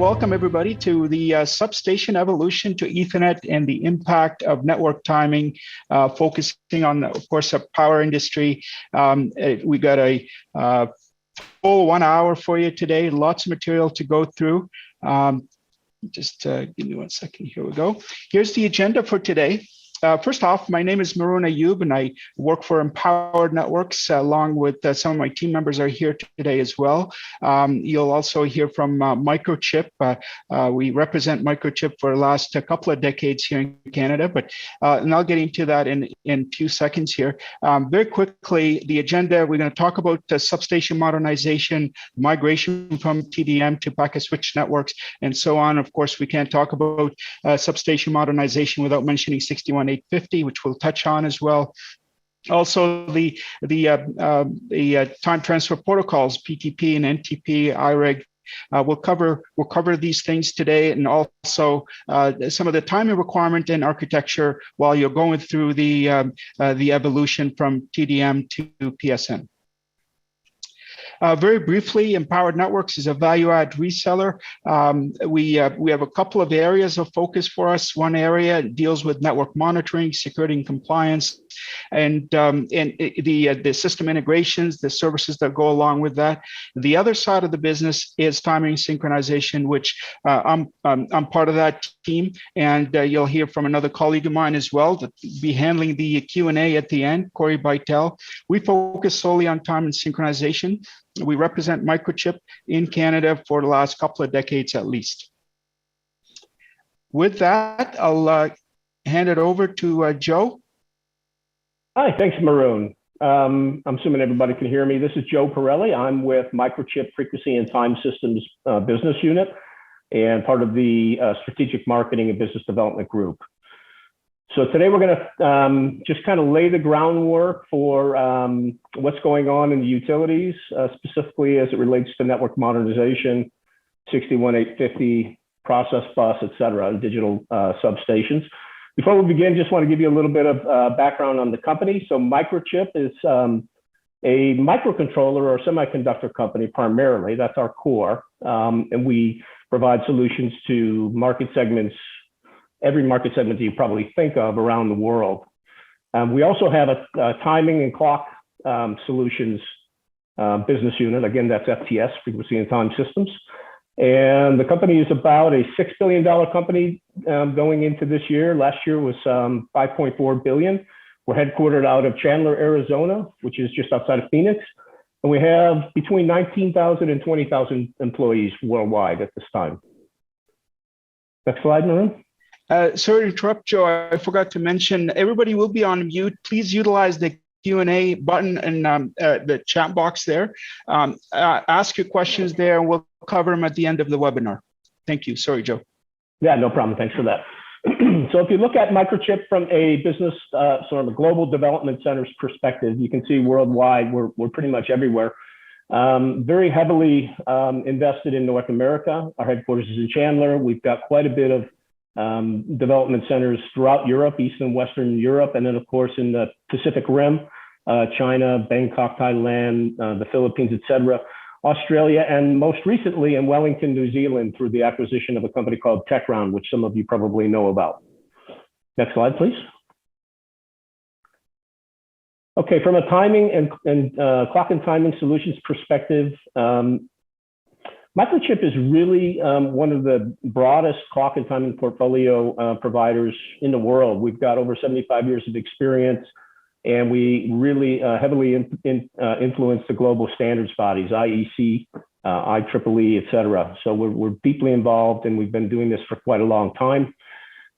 Welcome everybody to the Substation Evolution to Ethernet and the Impact of Network Timing, focusing on, of course, the power industry. We got a full 1 hour for you today, lots of material to go through. Just give me 1 second, here we go. Here's the agenda for today. First off, my name is Maroun Ayoub, and I work for Empowered Networks, along with some of my team members are here today as well. You'll also hear from Microchip. We represent Microchip for the last couple of decades here in Canada, and I'll get into that in a few seconds here. Very quickly, the agenda, we're going to talk about substation modernization, migration from TDM to packet switch networks, and so on. Of course, we can't talk about substation modernization without mentioning 61850, which we'll touch on as well. Also, the time transfer protocols, PTP and NTP, IREG. We'll cover these things today, and also some of the timing requirement and architecture while you're going through the evolution from TDM to PSN. Very briefly, Empowered Networks is a value-add reseller. We have a couple of areas of focus for us. One area deals with network monitoring, security and compliance, and the system integrations, the services that go along with that. The other side of the business is timing synchronization, which I'm part of that team, and you'll hear from another colleague of mine as well that will be handling the Q&A at the end, Corey Bytel. We focus solely on time and synchronization. We represent Microchip in Canada for the last couple of decades at least. With that, I'll hand it over to Joe. Hi, thanks, Maroun. I'm assuming everybody can hear me. This is Joe Pirelli. I'm with Microchip Frequency and Time Systems business unit and part of the Strategic Marketing and Business Development Group. So today we're going to just kind of lay the groundwork for what's going on in the utilities, specifically as it relates to network modernization, 61850, process bus, et cetera, and digital substations. Before we begin, just want to give you a little bit of background on the company. So Microchip is a microcontroller or semiconductor company primarily. That's our core. And we provide solutions to market segments, every market segment that you probably think of around the world. We also have a timing and clock solutions business unit. Again, that's FTS, Frequency and Time Systems. And the company is about a $6 billion company going into this year. Last year was $5.4 billion. We're headquartered out of Chandler, Arizona, which is just outside of Phoenix. And we have between 19,000 and 20,000 employees worldwide at this time. Next slide, Maroun. Sorry to interrupt, Joe. I forgot to mention, everybody will be on mute. Please utilize the Q&A button and the chat box there. Ask your questions there, and we'll cover them at the end of the webinar. Thank you. Sorry, Joe. Yeah, no problem. Thanks for that. So if you look at Microchip from a business, sort of a global development centers perspective, you can see worldwide, we're pretty much everywhere. Very heavily invested in North America. Our headquarters is in Chandler. We've got quite a bit of development centers throughout Europe, Eastern and Western Europe, and then of course in the Pacific Rim, China, Bangkok, Thailand, the Philippines, etc., Australia, and most recently in Wellington, New Zealand, through the acquisition of a company called Techround, which some of you probably know about. Next slide, please. Okay, from a timing and clock and timing solutions perspective, Microchip is really one of the broadest clock and timing portfolio providers in the world. We've got over 75 years of experience, and we really heavily influence the global standards bodies, IEC, IEEE, et cetera. So we're deeply involved, and we've been doing this for quite a long time.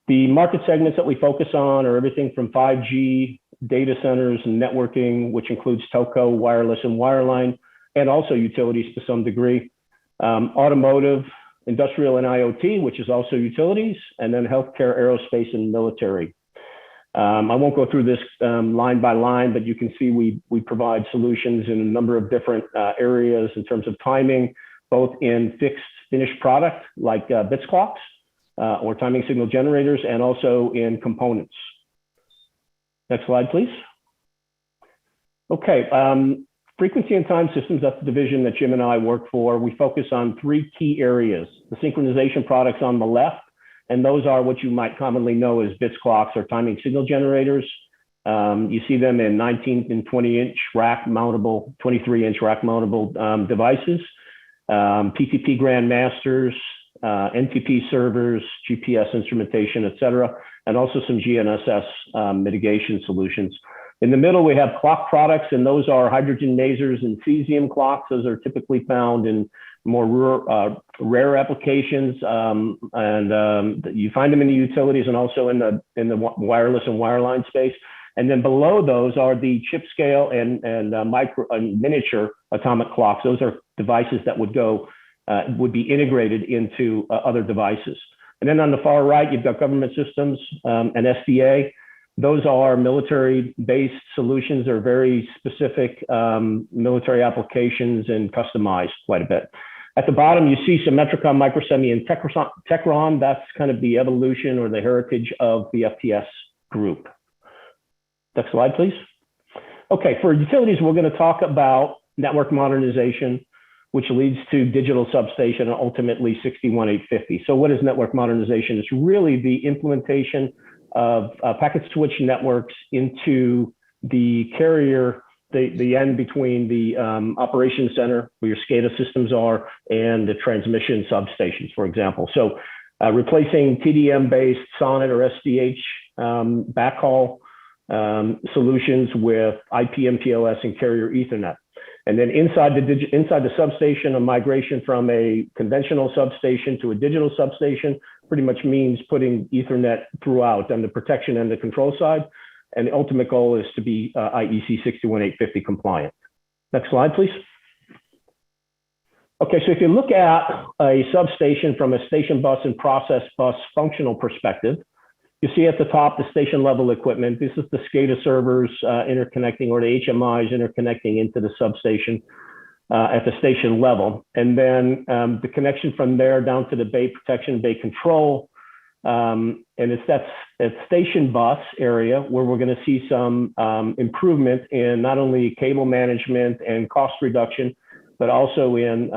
The market segments that we focus on are everything from 5G, data centers, and networking, which includes telco, wireless, and wireline, and also utilities to some degree. Automotive, industrial and IoT, which is also utilities, and then healthcare, aerospace, and military. I won't go through this line by line, but you can see we provide solutions in a number of different areas in terms of timing, both in fixed finished product like bits clocks or timing signal generators, and also in components. Next slide, please. Okay, Frequency and time systems, that's the division that Jim and I work for. We focus on three key areas. The synchronization products on the left, and those are what you might commonly know as bits clocks or timing signal generators. You see them in 19 and 20-inch rack mountable, 23-inch rack mountable devices, PCP grandmasters, NTP servers, GPS instrumentation, et cetera, and also some GNSS mitigation solutions. In the middle, we have clock products, and those are hydrogen masers and cesium clocks. Those are typically found in more rare applications, and you find them in the utilities and also in the wireless and wireline space. And then below those are the chip scale and micro and miniature atomic clocks. Those are devices that would be integrated into other devices. And then on the far right, you've got government systems and SDA. Those are military-based solutions. They're very specific military applications and customized quite a bit. At the bottom, you see Symmetricon, Microsemi, and Techron. That's kind of the evolution or the heritage of the FTS group. Next slide, please. Okay, for utilities, we're going to talk about network modernization, which leads to digital substation and ultimately 61850. So what is network modernization? It's really the implementation of packet switch networks into the carrier, the end between the operations center where your SCADA systems are and the transmission substations, for example. So replacing TDM-based SONET or SDH backhaul solutions with IP MPLS and carrier Ethernet. And then inside the substation, a migration from a conventional substation to a digital substation pretty much means putting Ethernet throughout on the protection and the control side. And the ultimate goal is to be IEC 61850 compliant. Next slide, please. Okay, so if you look at a substation from a station bus and process bus functional perspective, you see at the top the station level equipment. This is the SCADA servers interconnecting, or the HMIs interconnecting into the substation at the station level. And then the connection from there down to the bay protection, bay control. And it's that station bus area where we're going to see some improvement in not only cable management and cost reduction, but also in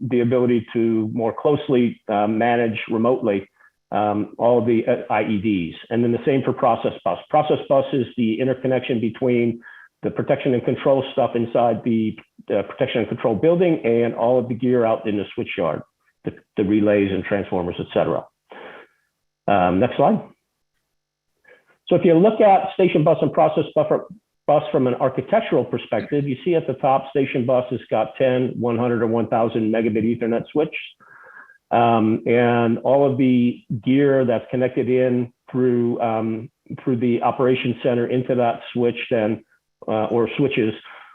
the ability to more closely manage remotely all of the IEDs. And then the same for process bus. Process bus is the interconnection between the protection and control stuff inside the protection and control building and all of the gear out in the switch yard, the relays and transformers, et cetera. Next slide. So if you look at station bus and process bus from an architectural perspective, you see at the top station bus has got 10, 100, or 1,000 megabit Ethernet switch. And all of the gear that's connected in through the operations center into that switch then, or switches,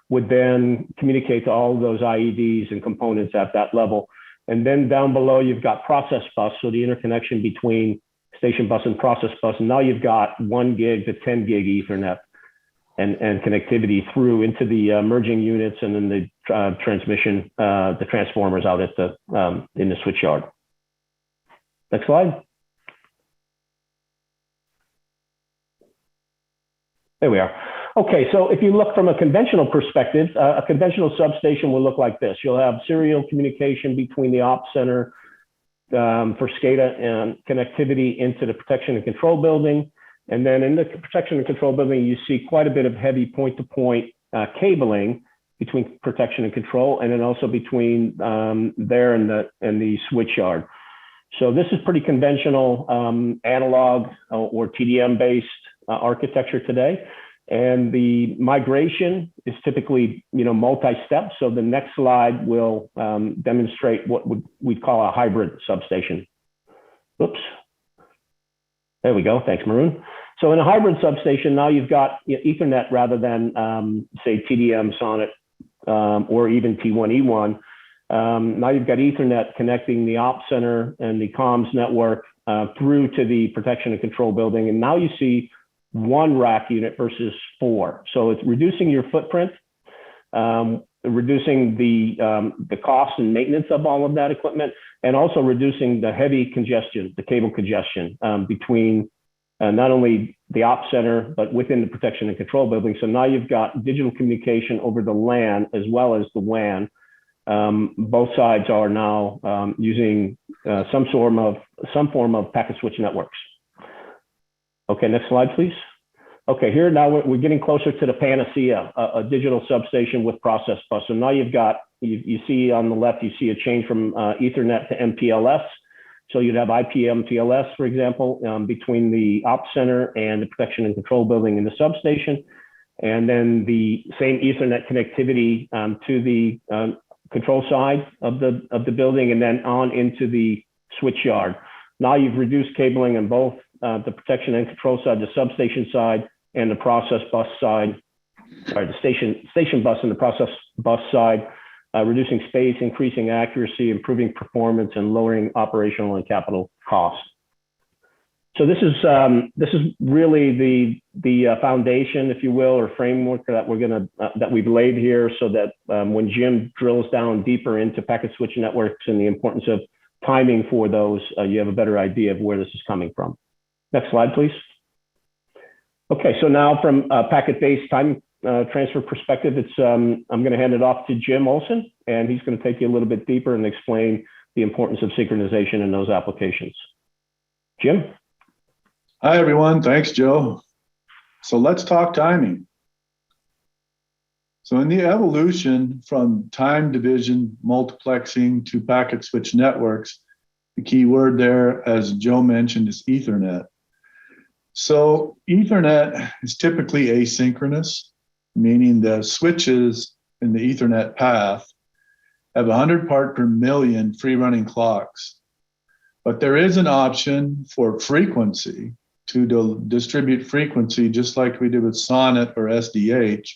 would then communicate to all of those IEDs and components at that level. And then down below, you've got process bus, so the interconnection between station bus and process bus. And now you've got 1 gig to 10 gig Ethernet and connectivity through into the merging units and then the transmission, the transformers out at the in the switch yard. Next slide. There we are. Okay, so if you look from a conventional perspective, a conventional substation will look like this. You'll have serial communication between the ops center for SCADA and connectivity into the protection and control building. And then in the protection and control building, you see quite a bit of heavy point-to-point cabling between protection and control, and then also between there and the switch yard. So this is pretty conventional analog or TDM-based architecture today. And the migration is typically, multi-step. So the next slide will demonstrate what we'd call a hybrid substation. Oops. There we go. Thanks, Maroun. So in a hybrid substation, now you've got Ethernet rather than, say, TDM, SONET, or even T1E1. Now you've got Ethernet connecting the ops center and the comms network through to the protection and control building. And now you see 1 rack unit versus 4. So it's reducing your footprint, reducing the cost and maintenance of all of that equipment, and also reducing the heavy congestion, the cable congestion between not only the ops center, but within the protection and control building. So now you've got digital communication over the LAN as well as the WAN. Both sides are now using some form of packet switch networks. Okay, next slide, please. Okay, here now we're getting closer to the panacea, a digital substation with process bus. So now you've got, you see on the left, you see a change from Ethernet to MPLS. So you'd have IP MPLS, for example, between the ops center and the protection and control building in the substation. And then the same Ethernet connectivity to the control side of the building, and then on into the switch yard. Now you've reduced cabling on both the protection and control side, the substation side, and the process bus side, or the station bus and the process bus side, reducing space, increasing accuracy, improving performance, and lowering operational and capital costs. So this is really the foundation, if you will, or framework that that we've laid here, so that when Jim drills down deeper into packet switch networks and the importance of timing for those, you have a better idea of where this is coming from. Next slide, please. Okay, so now from a packet-based time transfer perspective, I'm going to hand it off to Jim Olson, and he's going to take you a little bit deeper and explain the importance of synchronization in those applications. Jim? Hi, everyone. Thanks, Joe. So let's talk timing. So in the evolution from time division multiplexing to packet switch networks, the key word there, as Joe mentioned, is Ethernet. So Ethernet is typically asynchronous, meaning the switches in the Ethernet path have 100 part per million free running clocks. But there is an option for frequency, to distribute frequency, just like we did with SONET or SDH,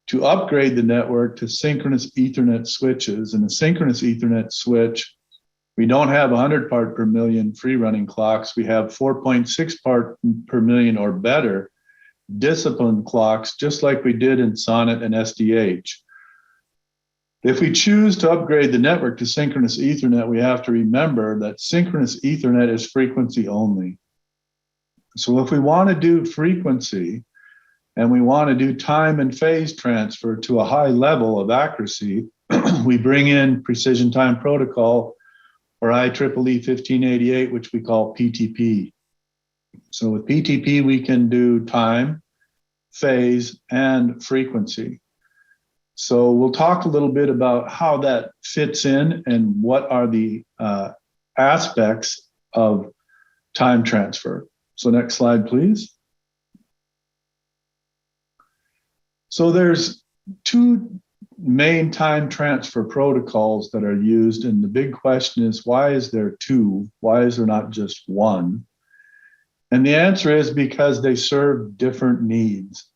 to upgrade the network to synchronous Ethernet switches. And a synchronous Ethernet switch, we don't have 100 part per million free running clocks. We have 4.6 part per million or better disciplined clocks, just like we did in SONET and SDH. If we choose to upgrade the network to synchronous Ethernet, we have to remember that synchronous Ethernet is frequency only. So if we want to do frequency and we want to do time and phase transfer to a high level of accuracy, we bring in precision time protocol, or IEEE 1588, which we call PTP. So with PTP, we can do time, phase, and frequency. So we'll talk a little bit about how that fits in and what are the aspects of time transfer. So next slide, please. So there's two main time transfer protocols that are used, and the big question is, why is there two? Why is there not just one? And the answer is because they serve different needs.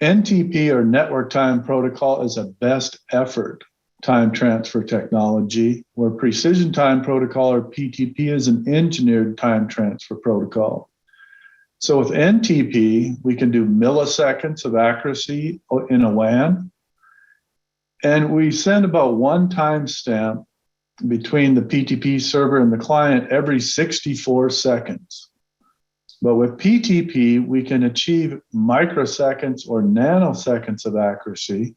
NTP, or Network Time Protocol, is a best effort time transfer technology, where Precision Time Protocol, or PTP, is an engineered time transfer protocol. So with NTP, we can do milliseconds of accuracy in a WAN, and we send about one timestamp between the PTP server and the client every 64 seconds. But with PTP, we can achieve microseconds or nanoseconds of accuracy,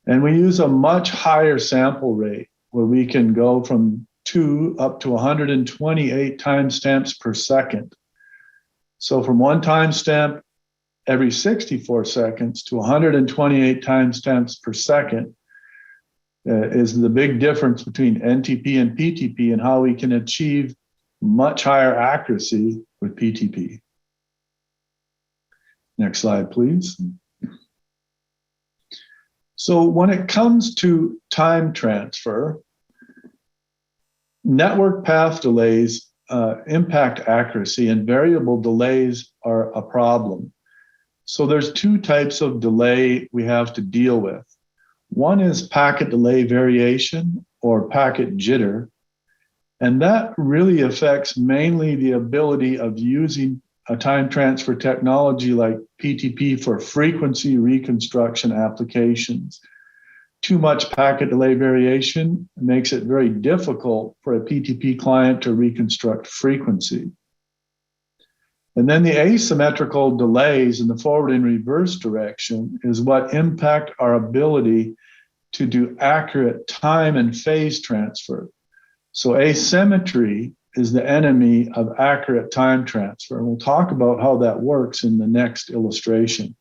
and we use a much higher sample rate, where we can go from 2 up to 128 timestamps per second. So from one timestamp every 64 seconds to 128 timestamps per second is the big difference between NTP and PTP, and how we can achieve much higher accuracy with PTP. Next slide, please. So when it comes to time transfer, network path delays impact accuracy, and variable delays are a problem. So there's two types of delay we have to deal with. One is packet delay variation, or packet jitter, and that really affects mainly the ability of using a time transfer technology like PTP for frequency reconstruction applications. Too much packet delay variation makes it very difficult for a PTP client to reconstruct frequency. And then the asymmetrical delays in the forward and reverse direction is what impact our ability to do accurate time and phase transfer. So asymmetry is the enemy of accurate time transfer. And we'll talk about how that works in the next illustration.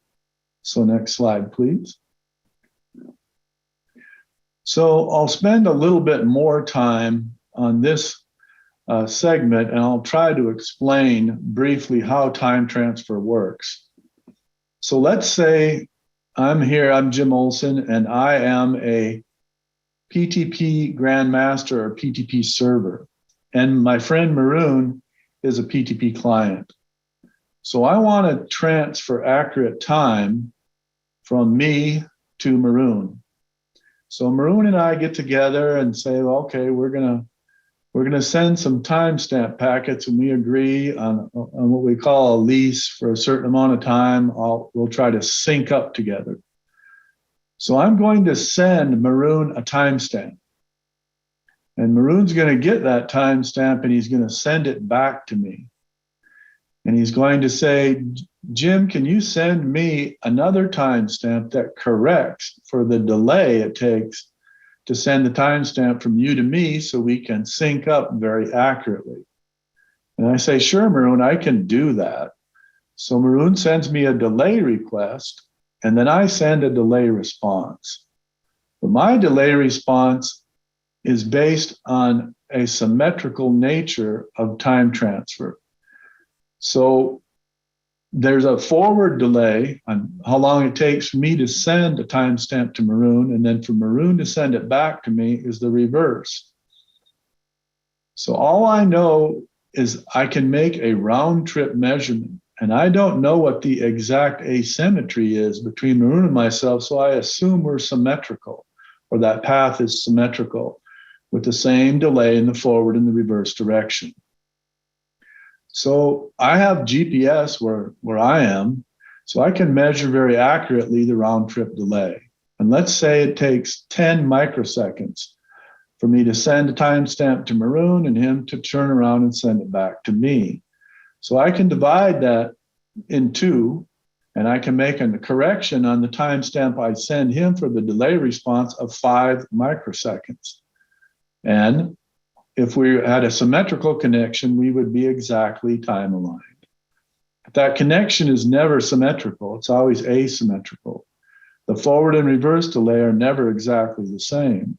So next slide, please. So I'll spend a little bit more time on this segment, and I'll try to explain briefly how time transfer works. So let's say I'm here, I'm Jim Olson, and I am a PTP Grandmaster or PTP server, and my friend Maroun is a PTP client. So I want to transfer accurate time from me to Maroun. So Maroun and I get together and say, okay, we're gonna send some timestamp packets, and we agree on what we call a lease for a certain amount of time. We'll try to sync up together. So I'm going to send Maroun a timestamp, and Maroun's going to get that timestamp, and he's going to send it back to me. And he's going to say, Jim, can you send me another timestamp that corrects for the delay it takes to send the timestamp from you to me so we can sync up very accurately? And I say, sure, Maroun, I can do that. So Maroun sends me a delay request, and then I send a delay response. But my delay response is based on a symmetrical nature of time transfer. So there's a forward delay on how long it takes for me to send a timestamp to Maroun, and then for Maroun to send it back to me is the reverse. So all I know is I can make a round trip measurement, and I don't know what the exact asymmetry is between Maroun and myself, so I assume we're symmetrical, or that path is symmetrical with the same delay in the forward and the reverse direction. So I have GPS where I am, so I can measure very accurately the round trip delay. And let's say it takes 10 microseconds for me to send a timestamp to Maroun and him to turn around and send it back to me. So I can divide that in two, and I can make a correction on the timestamp I send him for the delay response of 5 microseconds. And if we had a symmetrical connection, we would be exactly time aligned. But that connection is never symmetrical. It's always asymmetrical. The forward and reverse delay are never exactly the same.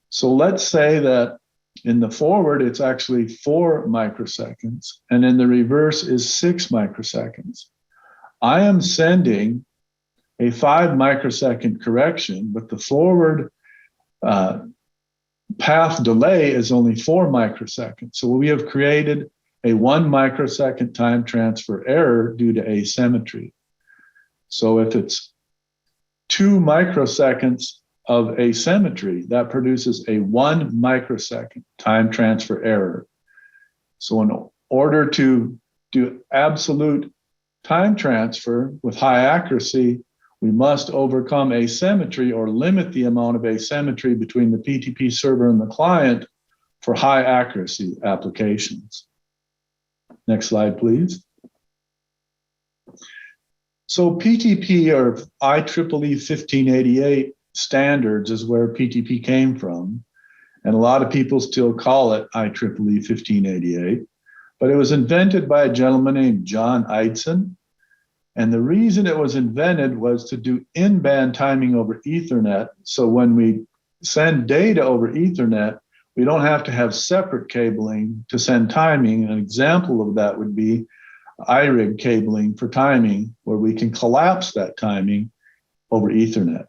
So let's say that in the forward, it's actually 4 microseconds, and in the reverse is 6 microseconds. I am sending a 5 microsecond correction, but the forward path delay is only 4 microseconds. So we have created a 1 microsecond time transfer error due to asymmetry. So if it's 2 microseconds of asymmetry, that produces a 1 microsecond time transfer error. So in order to do absolute time transfer with high accuracy, we must overcome asymmetry or limit the amount of asymmetry between the PTP server and the client for high accuracy applications. Next slide, please. So PTP or IEEE 1588 standards is where PTP came from. And a lot of people still call it IEEE 1588. But it was invented by a gentleman named John Eidson. And the reason it was invented was to do in-band timing over Ethernet. So when we send data over Ethernet, we don't have to have separate cabling to send timing. An example of that would be iRig cabling for timing, where we can collapse that timing over Ethernet.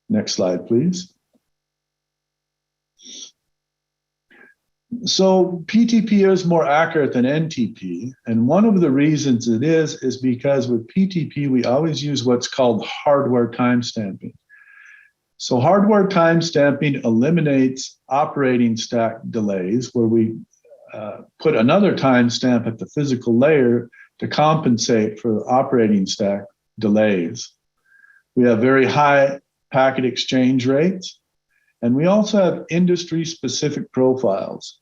Next slide, please. So PTP is more accurate than NTP. And one of the reasons it is because with PTP, we always use what's called hardware timestamping. So hardware timestamping eliminates operating stack delays, where we put another timestamp at the physical layer to compensate for operating stack delays. We have very high packet exchange rates, and we also have industry-specific profiles.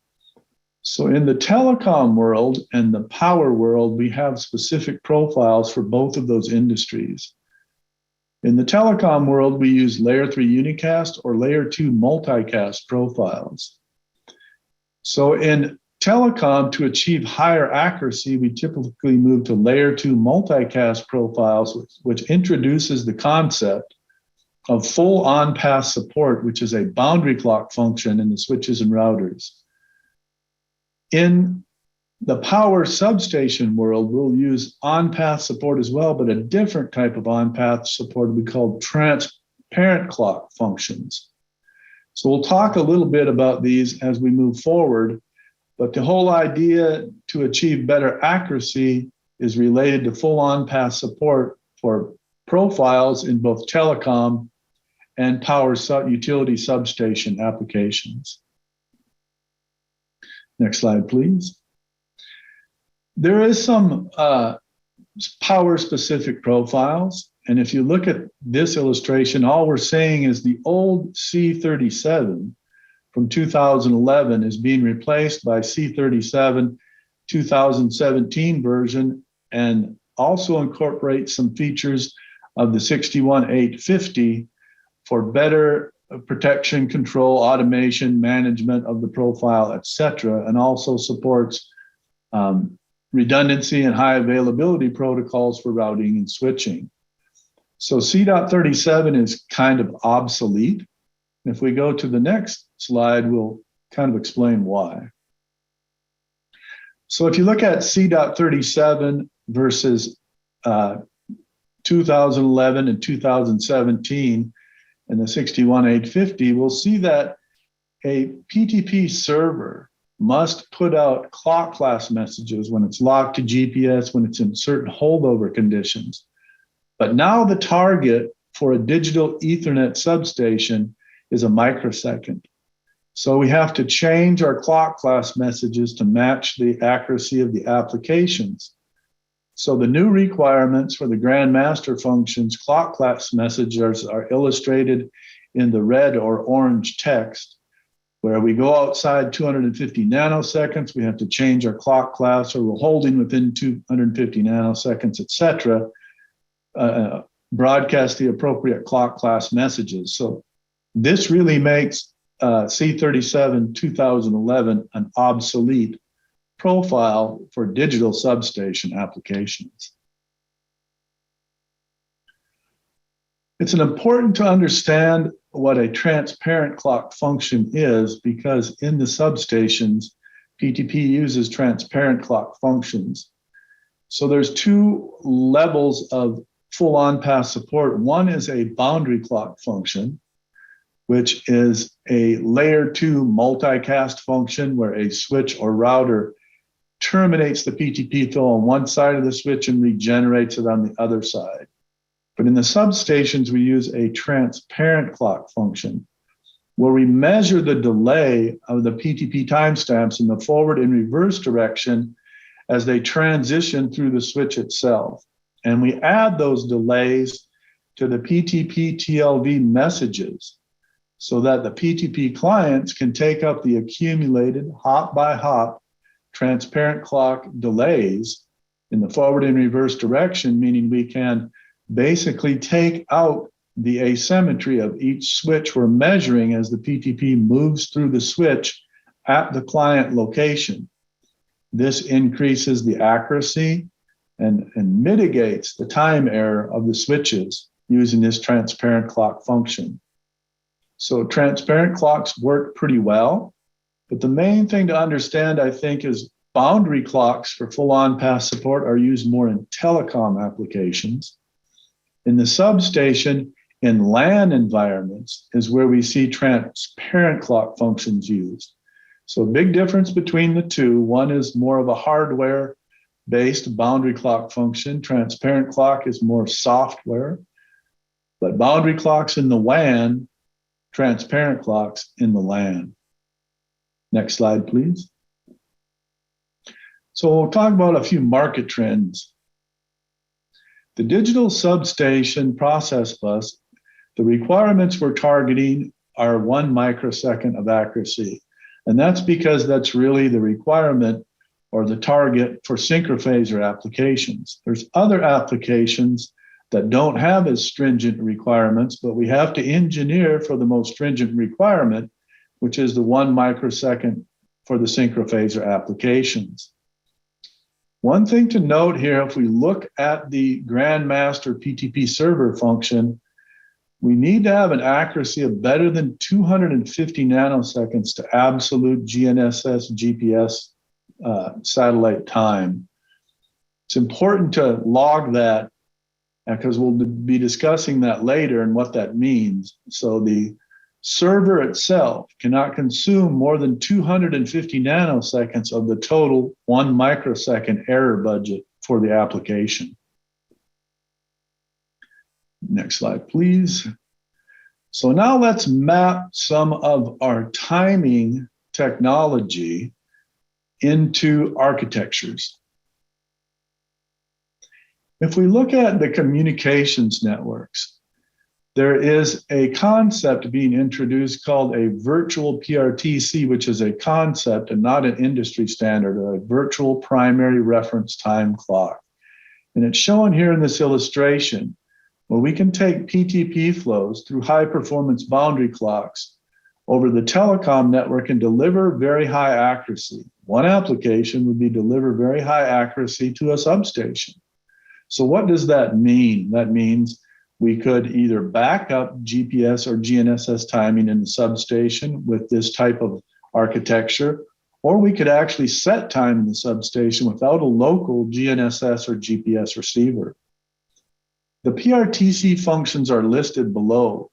So in the telecom world and the power world, we have specific profiles for both of those industries. In the telecom world, we use layer 3 unicast or layer 2 multicast profiles. So in telecom, to achieve higher accuracy, we typically move to layer 2 multicast profiles, which introduces the concept of full on-path support, which is a boundary clock function in the switches and routers. In the power substation world, we'll use on-path support as well, but a different type of on-path support we call transparent clock functions. So we'll talk a little bit about these as we move forward, but the whole idea to achieve better accuracy is related to full on-path support for profiles in both telecom and power utility substation applications. Next slide, please. There is some power-specific profiles, and if you look at this illustration, all we're saying is the old C37 from 2011 is being replaced by C37 2017 version, and also incorporates some features of the 61850 for better protection, control, automation, management of the profile, etc., and also supports redundancy and high availability protocols for routing and switching. So C.37 is kind of obsolete. If we go to the next slide, we'll kind of explain why. So if you look at C.37 versus 2011 and 2017 and the 61850, we'll see that a PTP server must put out clock class messages when it's locked to GPS, when it's in certain holdover conditions. But now the target for a digital Ethernet substation is a microsecond. So we have to change our clock class messages to match the accuracy of the applications. So the new requirements for the grandmaster functions clock class messages are illustrated in the red or orange text, where we go outside 250 nanoseconds, we have to change our clock class, or we're holding within 250 nanoseconds, etc., broadcast the appropriate clock class messages. So this really makes C37 2011 an obsolete profile for digital substation applications. It's important to understand what a transparent clock function is, because in the substations, PTP uses transparent clock functions. So there's two levels of full on-path support. One is a boundary clock function, which is a layer 2 multicast function where a switch or router terminates the PTP flow on one side of the switch and regenerates it on the other side. But in the substations, we use a transparent clock function where we measure the delay of the PTP timestamps in the forward and reverse direction as they transition through the switch itself. And we add those delays to the PTP TLV messages so that the PTP clients can take up the accumulated hop by hop transparent clock delays in the forward and reverse direction, meaning we can basically take out the asymmetry of each switch we're measuring as the PTP moves through the switch at the client location. This increases the accuracy and mitigates the time error of the switches using this transparent clock function. So transparent clocks work pretty well, but the main thing to understand, I think, is boundary clocks for full on-path support are used more in telecom applications. In the substation, in LAN environments, is where we see transparent clock functions used. So big difference between the two. One is more of a hardware-based boundary clock function. Transparent clock is more software. But boundary clocks in the WAN, transparent clocks in the LAN. Next slide, please. So we'll talk about a few market trends. The digital substation process bus, the requirements we're targeting are 1 microsecond of accuracy. And that's because that's really the requirement or the target for synchrophaser applications. There's other applications that don't have as stringent requirements, but we have to engineer for the most stringent requirement, which is the 1 microsecond for the synchrophaser applications. One thing to note here, if we look at the Grandmaster PTP server function, we need to have an accuracy of better than 250 nanoseconds to absolute GNSS GPS satellite time. It's important to log that because we'll be discussing that later and what that means. So the server itself cannot consume more than 250 nanoseconds of the total 1 microsecond error budget for the application. Next slide, please. So now let's map some of our timing technology into architectures. If we look at the communications networks, there is a concept being introduced called a virtual PRTC, which is a concept and not an industry standard, a virtual primary reference time clock. And it's shown here in this illustration, where we can take PTP flows through high performance boundary clocks over the telecom network and deliver very high accuracy. One application would be deliver very high accuracy to a substation. So what does that mean? That means we could either back up GPS or GNSS timing in the substation with this type of architecture, or we could actually set time in the substation without a local GNSS or GPS receiver. The PRTC functions are listed below,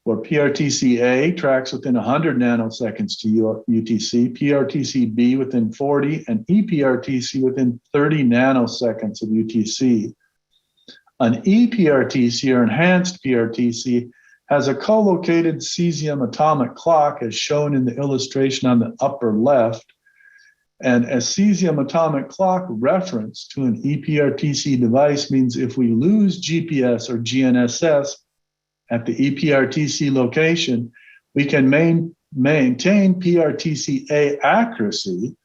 where PRTC-A tracks within 100 nanoseconds to UTC, PRTC-B within 40, and ePRTC within 30 nanoseconds of UTC. An ePRTC, or enhanced PRTC, has a co-located cesium atomic clock as shown in the illustration on the upper left. And a cesium atomic clock reference to an ePRTC device means if we lose GPS or GNSS at the ePRTC location, we can maintain PRTC-A accuracy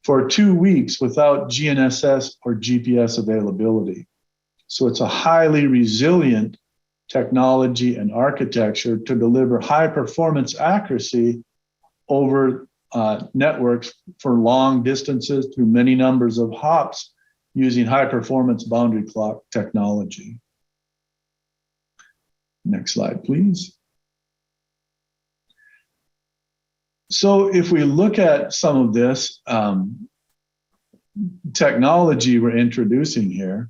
for 2 weeks without GNSS or GPS availability. So it's a highly resilient technology and architecture to deliver high performance accuracy over networks for long distances through many numbers of hops using high performance boundary clock technology. Next slide, please. So if we look at some of this technology we're introducing here,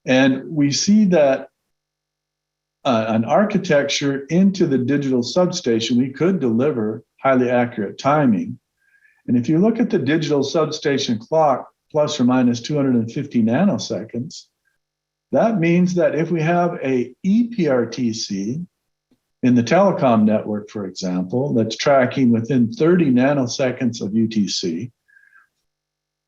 and we see that an architecture into the digital substation, we could deliver highly accurate timing. And if you look at the digital substation clock, plus or minus 250 nanoseconds, that means that if we have a ePRTC in the telecom network, for example, that's tracking within 30 nanoseconds of UTC,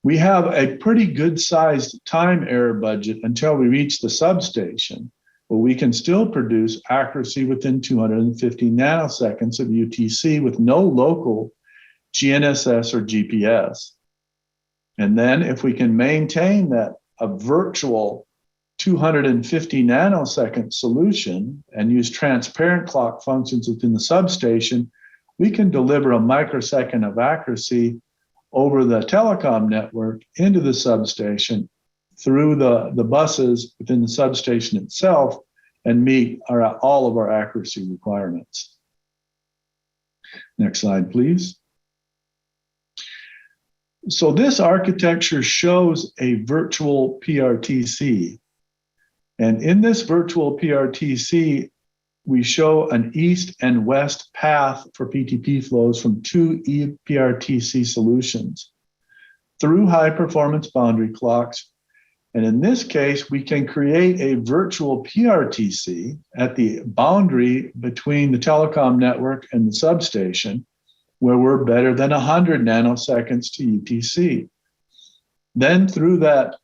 we have a pretty good sized time error budget until we reach the substation, but we can still produce accuracy within 250 nanoseconds of UTC with no local GNSS or GPS. And then if we can maintain that a virtual 250 nanosecond solution and use transparent clock functions within the substation, we can deliver a microsecond of accuracy over the telecom network into the substation through the buses within the substation itself and meet all of our accuracy requirements. Next slide, please. So this architecture shows a virtual PRTC. And in this virtual PRTC, we show an east and west path for PTP flows from 2 ePRTC solutions through high performance boundary clocks. And in this case, we can create a virtual PRTC at the boundary between the telecom network and the substation, where we're better than 100 nanoseconds to UTC. Then through that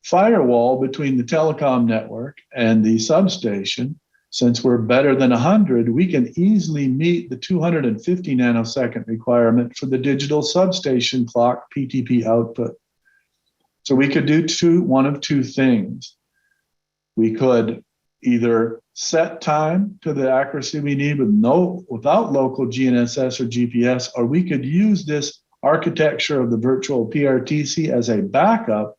firewall between the telecom network and the substation, Since we're better than 100, we can easily meet the 250 nanosecond requirement for the digital substation clock PTP output. So we could do one of two things. We could either set time to the accuracy we need without local GNSS or GPS, or we could use this architecture of the virtual PRTC as a backup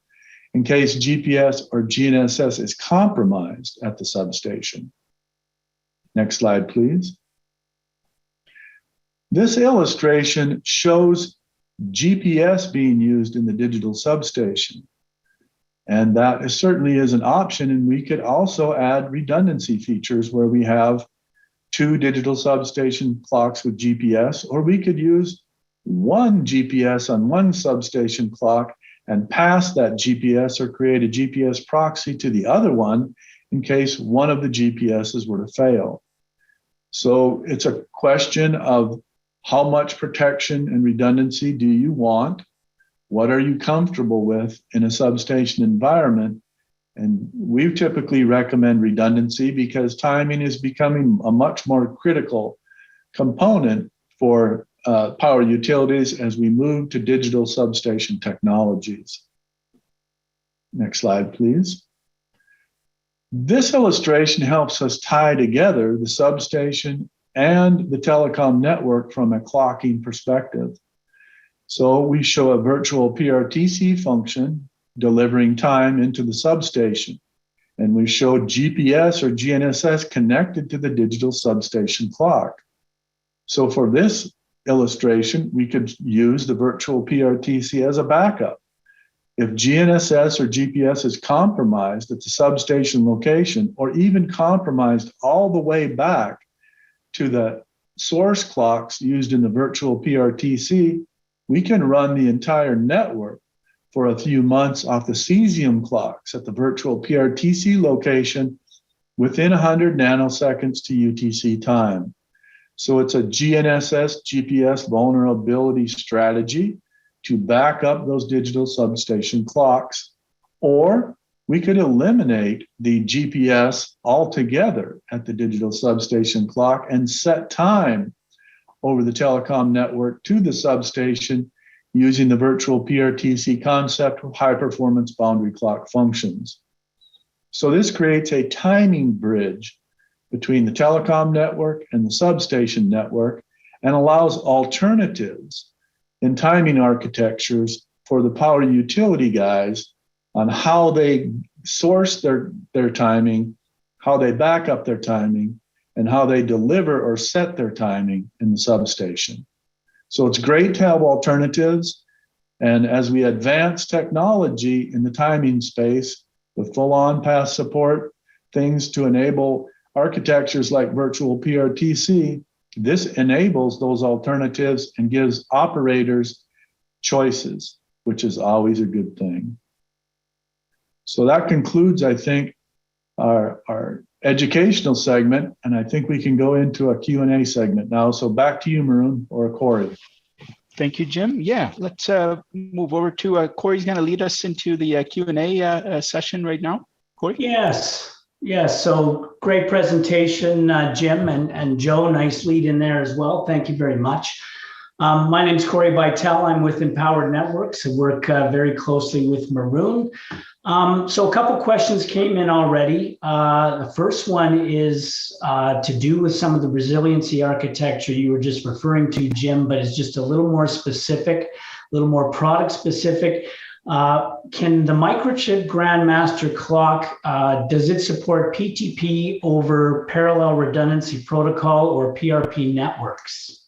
in case GPS or GNSS is compromised at the substation. Next slide, please. This illustration shows GPS being used in the digital substation. And that certainly is an option. And we could also add redundancy features where we have two digital substation clocks with GPS, or we could use one GPS on one substation clock and pass that GPS or create a GPS proxy to the other one in case one of the GPSs were to fail. So it's a question of how much protection and redundancy do you want? What are you comfortable with in a substation environment? And we typically recommend redundancy because timing is becoming a much more critical component for power utilities as we move to digital substation technologies. Next slide, please. This illustration helps us tie together the substation and the telecom network from a clocking perspective. So we show a virtual PRTC function delivering time into the substation. And we show GPS or GNSS connected to the digital substation clock. So for this illustration, we could use the virtual PRTC as a backup. If GNSS or GPS is compromised at the substation location, or even compromised all the way back to the source clocks used in the virtual PRTC, we can run the entire network for a few months off the cesium clocks at the virtual PRTC location within 100 nanoseconds to UTC time. So it's a GNSS GPS vulnerability strategy to back up those digital substation clocks, or we could eliminate the GPS altogether at the digital substation clock and set time over the telecom network to the substation using the virtual PRTC concept with high performance boundary clock functions. So this creates a timing bridge between the telecom network and the substation network and allows alternatives in timing architectures for the power utility guys on how they source their timing, how they back up their timing, and how they deliver or set their timing in the substation. So it's great to have alternatives. And as we advance technology in the timing space with full on-path support, things to enable architectures like virtual PRTC, this enables those alternatives and gives operators choices, which is always a good thing. So that concludes, I think, our educational segment, and I think we can go into a Q&A segment now. So back to you, Maroun or Corey. Thank you, Jim. Yeah, let's move over to Corey's going to lead us into the Q&A session right now. Corey? Yes. So great presentation, Jim and Joe. Nice lead in there as well. Thank you very much. My name is Corey Bytel. I'm with Empowered Networks. I work very closely with Maroun. So a couple questions came in already. The first one is to do with some of the resiliency architecture you were just referring to, Jim, but it's just a little more specific, a little more product specific. Can the Microchip Grandmaster clock, does it support PTP over parallel redundancy protocol or PRP networks?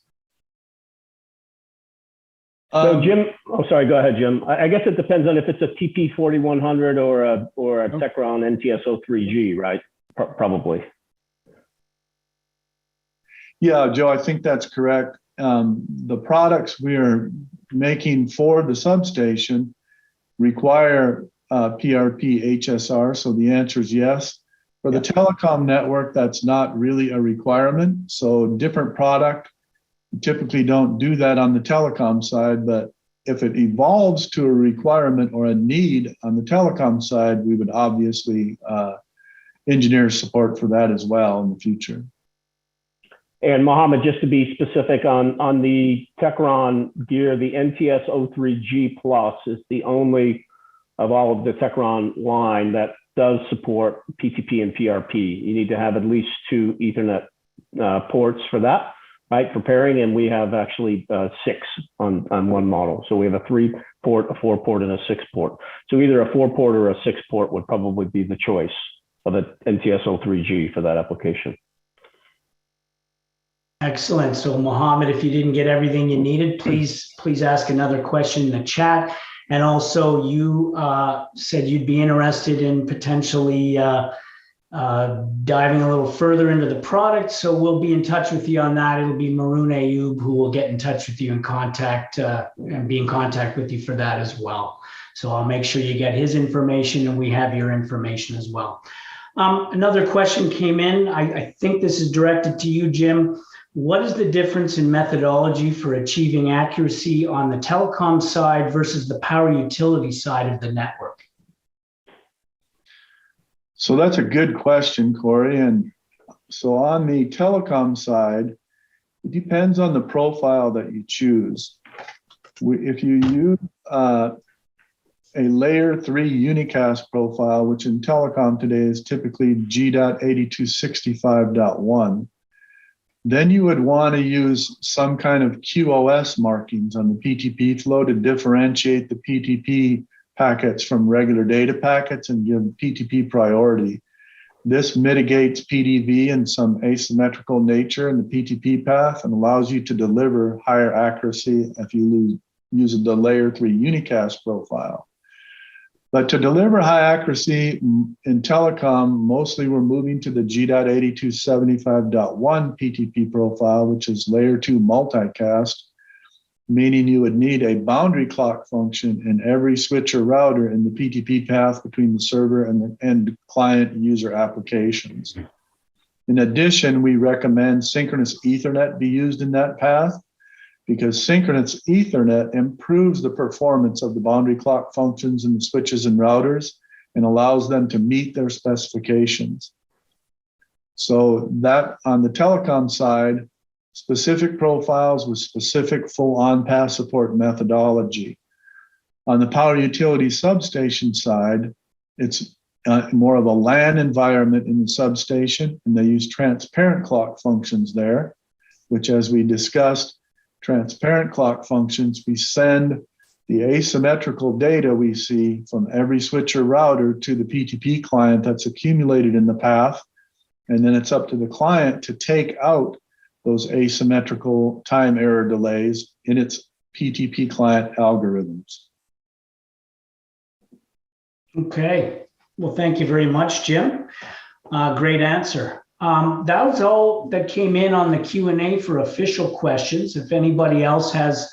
So Jim, sorry, go ahead, Jim. I guess it depends on if it's a TP4100 or a Tecron NTSO3G, right? Probably. Yeah, Joe, I think that's correct. The products we are making for the substation require PRP HSR, so the answer is yes. For the telecom network, that's not really a requirement. So different product, typically don't do that on the telecom side, but if it evolves to a requirement or a need on the telecom side, we would obviously engineer support for that as well in the future. And Mohammed, just to be specific on the Techron gear, the NTS03G Plus is the only of all of the Techron line that does support PTP and PRP. You need to have at least 2 Ethernet ports for that, right, for pairing, and we have actually 6 on one model. So we have a 3-port, a 4-port, and a 6-port. So either a 4-port or a 6-port would probably be the choice of the NTS03G for that application. Excellent. So Mohammed, if you didn't get everything you needed, please ask another question in the chat. And also you said you'd be interested in potentially diving a little further into the product. So we'll be in touch with you on that. It'll be Maroun Ayoub who will get in touch with you and be in contact with you for that as well. So I'll make sure you get his information and we have your information as well. Another question came in. I think this is directed to you, Jim. What is the difference in methodology for achieving accuracy on the telecom side versus the power utility side of the network? So that's a good question, Corey. And so on the telecom side, it depends on the profile that you choose. If you use a layer 3 unicast profile, which in telecom today is typically G.8265.1, then you would want to use some kind of QoS markings on the PTP flow to differentiate the PTP packets from regular data packets and give PTP priority. This mitigates PDV and some asymmetrical nature in the PTP path and allows you to deliver higher accuracy if you use the layer 3 unicast profile. But to deliver high accuracy in telecom, mostly we're moving to the G.8275.1 PTP profile, which is layer 2 multicast, meaning you would need a boundary clock function in every switch or router in the PTP path between the server and the end client user applications. In addition, we recommend synchronous Ethernet be used in that path because synchronous Ethernet improves the performance of the boundary clock functions in the switches and routers and allows them to meet their specifications. So that on the telecom side, specific profiles with specific full on-pass support methodology. On the power utility substation side, it's more of a LAN environment in the substation, and they use transparent clock functions there, which as we discussed, transparent clock functions, we send the asymmetrical data we see from every switch or router to the PTP client that's accumulated in the path. And then it's up to the client to take out those asymmetrical time error delays in its PTP client algorithms. Okay. Well, thank you very much, Jim. Great answer. That was all that came in on the Q&A for official questions. If anybody else has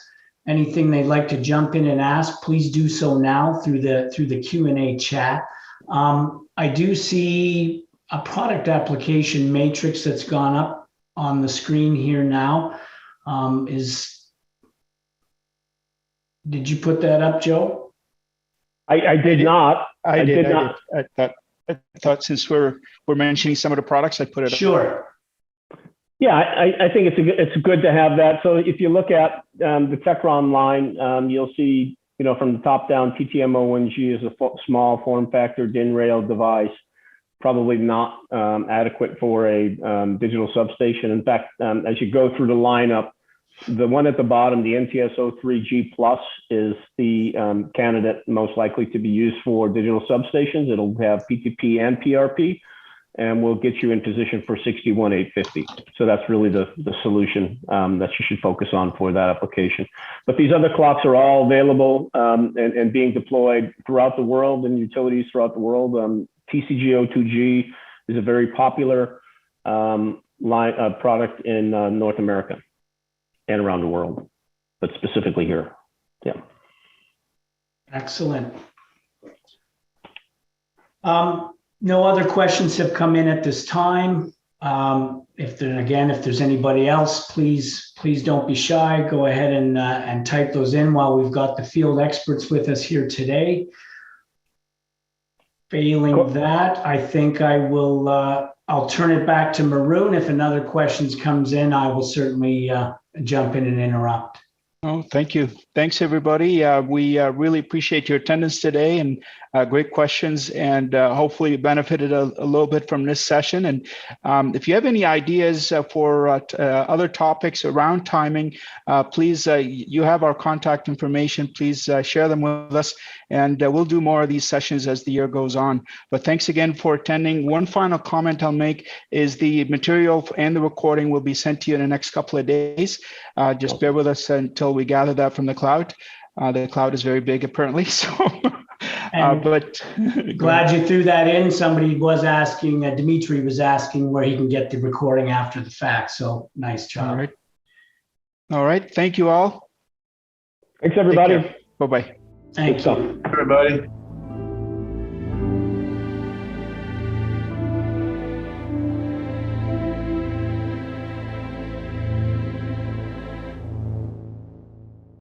anything they'd like to jump in and ask, please do so now through the Q&A chat. I do see a product application matrix that's gone up on the screen here now. Did you put that up, Joe? I did not. I did not. I thought since we're mentioning some of the products, I put it up. Sure. Yeah, I think it's good to have that. So if you look at the Techron line, you'll see, from the top down, TTM01G is a small form factor DIN rail device, probably not adequate for a digital substation. In fact, as you go through the lineup, the one at the bottom, the NTS03G Plus, is the candidate most likely to be used for digital substations. It'll have PTP and PRP, and we'll get you in position for 61850. So that's really the solution that you should focus on for that application. But these other clocks are all available and being deployed throughout the world in utilities throughout the world. TCG02G is a very popular product in North America and around the world, but specifically here. Yeah. Excellent. No other questions have come in at this time. If there's anybody else, please don't be shy. Go ahead and type those in while we've got the field experts with us here today. Failing Cool. that, I think I will, I'll turn it back to Maroun. If another questions comes in, I will certainly jump in and interrupt. Oh, thank you. Thanks, everybody. We really appreciate your attendance today and great questions, and hopefully you benefited a little bit from this session. And if you have any ideas for other topics around timing, please, you have our contact information. Please share them with us, and we'll do more of these sessions as the year goes on. But thanks again for attending. One final comment I'll make is the material and the recording will be sent to you in the next couple of days. Just bear with us until we gather that from the cloud. The cloud is very big, apparently. So, but glad you threw that in. Somebody was asking, Dimitri was asking where he can get the recording after the fact. So nice job. All right. All right. Thank you all. Thanks, everybody. Bye-bye. Thank you. Everybody.